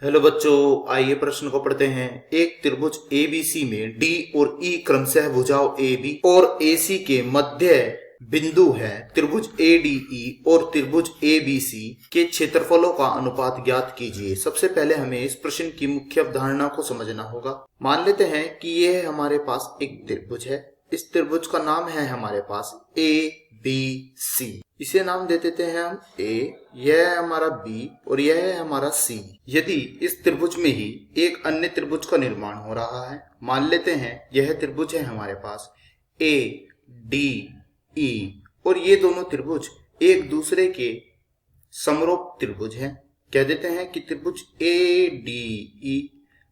Hello बच्चों, आइए प्रश्न को पढ़ते हैं। एक त्रिभुज एबीसी में डी और ई क्रमशः भुजाओं AB और AC के मध्य बिंदु है। त्रिभुज ADE और त्रिभुज ABC के क्षेत्रफलों का अनुपात ज्ञात कीजिए। सबसे पहले हमें इस प्रश्न की मुख्य अवधारणा को समझना होगा। मान लेते हैं कि यह हमारे पास एक त्रिभुज है। इस त्रिभुज का नाम है हमारे पास ABC। इसे नाम दे देते हैं हम A, यह है हमारा B और यह है हमारा C। यदि इस त्रिभुज में ही एक अन्य त्रिभुज का निर्माण हो रहा है, मान लेते हैं यह त्रिभुज है हमारे पास ADE और ये दोनों त्रिभुज एक दूसरे के समरूप त्रिभुज हैं। कह देते हैं कि त्रिभुज ADE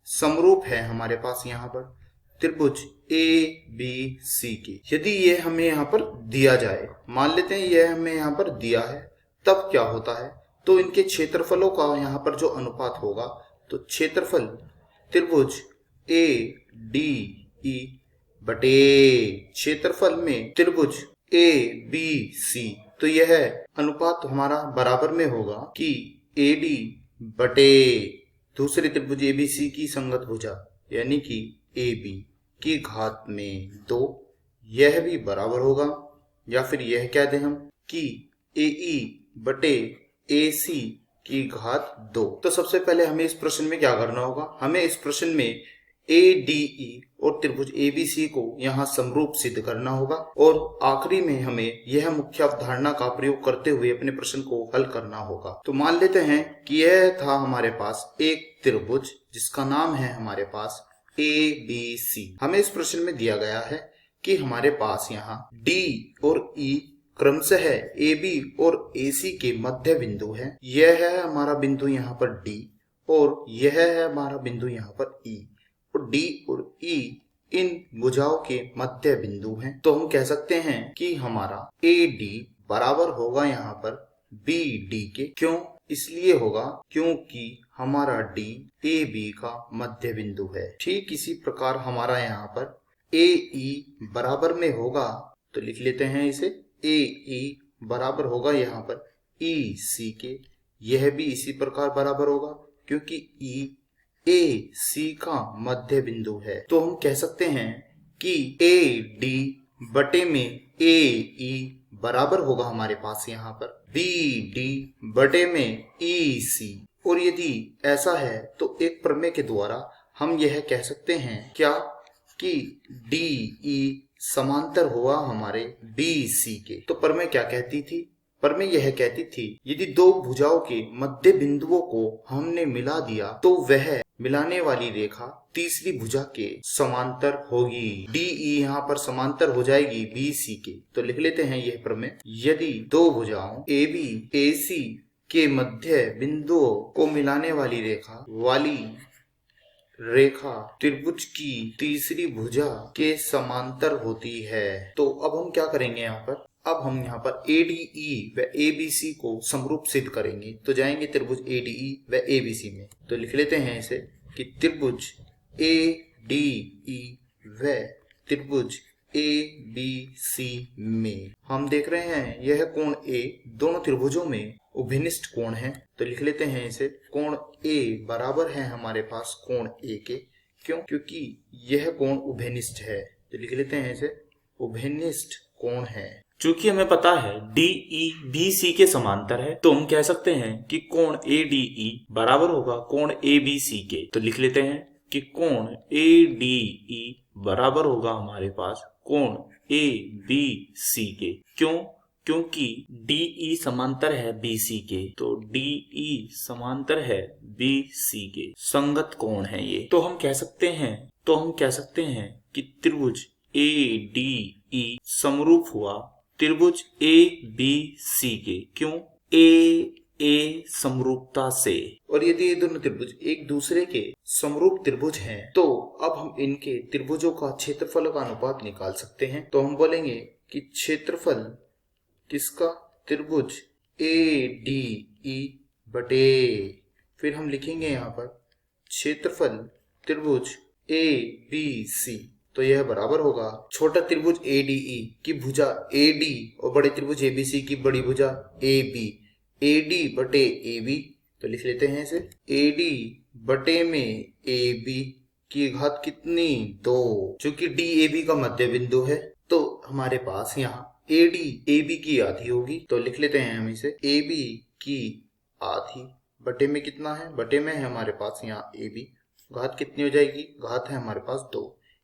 समरूप है हमारे पास यहाँ पर त्रिभुज ABC की। यदि ये हमें यहाँ पर दिया जाए, मान लेते हैं यह हमें यहाँ पर दिया है, तब क्या होता है तो इनके क्षेत्रफलों का यहाँ पर जो अनुपात होगा तो क्षेत्रफल त्रिभुज ADE बटे क्षेत्रफल में त्रिभुज ABC, तो यह अनुपात हमारा बराबर में होगा कि AD बटे दूसरे त्रिभुज ABC की संगत भुजा यानी कि AB की घात में 2, यह भी बराबर होगा। या फिर यह कह दें हम कि AE बटे AC की घात 2। तो सबसे पहले हमें इस प्रश्न में क्या करना होगा, हमें इस प्रश्न में ADE और त्रिभुज ABC को यहाँ समरूप सिद्ध करना होगा और आखिरी में हमें यह मुख्य अवधारणा का प्रयोग करते हुए अपने प्रश्न को हल करना होगा। तो मान लेते हैं कि यह था हमारे पास एक त्रिभुज जिसका नाम है हमारे पास ABC। हमें इस प्रश्न में दिया गया है कि हमारे पास यहाँ D और E क्रमशः AB और AC के मध्य बिंदु है। यह है हमारा बिंदु यहाँ पर D और यह है हमारा बिंदु यहाँ पर E, और D और E इन भुजाओं के मध्य बिंदु हैं। तो हम कह सकते हैं कि हमारा AD बराबर होगा यहाँ पर BD के। क्यों? इसलिए होगा क्योंकि हमारा D AB का मध्य बिंदु है। ठीक इसी प्रकार हमारा यहाँ पर AE बराबर में होगा, तो लिख लेते हैं इसे AE बराबर होगा यहाँ पर EC के। यह भी इसी प्रकार बराबर होगा क्योंकि E AC का मध्य बिंदु है। तो हम कह सकते हैं कि AD बटे में AE बराबर होगा हमारे पास यहाँ पर BD बटे में EC। और यदि ऐसा है तो एक प्रमेय के द्वारा हम यह कह सकते हैं क्या कि DE समांतर हुआ हमारे BC के। तो प्रमेय क्या कहती थी? प्रमेय यह कहती थी यदि दो भुजाओं के मध्य बिंदुओं को हमने मिला दिया तो वह मिलाने वाली रेखा तीसरी भुजा के समांतर होगी। DE यहाँ पर समांतर हो जाएगी BC के। तो लिख लेते हैं यह प्रमेय, यदि दो भुजाओं AB AC के मध्य बिंदुओं को मिलाने वाली रेखा त्रिभुज की तीसरी भुजा के समांतर होती है। तो अब हम क्या करेंगे यहाँ पर, अब हम यहाँ पर ADE व ABC को समरूप सिद्ध करेंगे। तो जाएंगे त्रिभुज ADE व ABC में, तो लिख लेते हैं इसे कि त्रिभुज ADE व त्रिभुज ABC में हम देख रहे हैं यह कोण A दोनों त्रिभुजों में उभयनिष्ठ कोण है। तो लिख लेते हैं इसे कोण A बराबर है हमारे पास कोण A के। क्यों? क्योंकि यह कोण उभयनिष्ठ है। तो लिख लेते हैं इसे उभयनिष्ठ कोण है। चूंकि हमें पता है DE BC के समांतर है, तो हम कह सकते हैं कि कोण ADE बराबर होगा कोण ABC के। तो लिख लेते हैं कि कोण ADE बराबर होगा हमारे पास कोण ABC के। क्यों? क्योंकि DE समांतर है BC के, तो DE समांतर है BC के, संगत कोण है ये। तो हम कह सकते हैं कि त्रिभुज ADE समरूप हुआ त्रिभुज ABC के। क्यों? A समरूपता से। और यदि ये दोनों त्रिभुज एक दूसरे के समरूप त्रिभुज हैं तो अब हम इनके त्रिभुजों का क्षेत्रफल का अनुपात निकाल सकते हैं। तो हम बोलेंगे कि क्षेत्रफल किसका? त्रिभुज ADE बटे, फिर हम लिखेंगे यहाँ पर क्षेत्रफल त्रिभुज ABC। तो यह बराबर होगा छोटा त्रिभुज ADE की भुजा AD और बड़े त्रिभुज ABC की बड़ी भुजा AB, AD बटे AB। तो लिख लेते हैं इसे AD बटे में ए बी की घात कितनी 2। चूंकि डी ए बी का मध्य बिंदु है तो हमारे पास यहाँ ए डी ए बी की आधी होगी, तो लिख लेते हैं हम इसे ए बी की आधी बटे में कितना है, बटे में है हमारे पास यहाँ ए बी, घात कितनी हो जाएगी, घात है हमारे पास 2।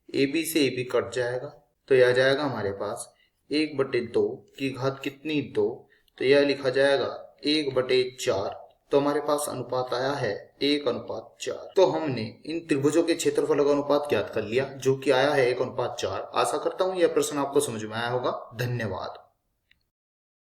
ए बी से ए बी कट जाएगा तो यह आ जाएगा हमारे पास 1/2 की घात कितनी 2, तो यह लिखा जाएगा 1/4। तो हमारे पास अनुपात आया है 1:4। तो हमने इन त्रिभुजों के क्षेत्रफल का अनुपात ज्ञात कर लिया जो कि आया है 1:4। आशा करता हूं यह प्रश्न आपको समझ में आया होगा। धन्यवाद।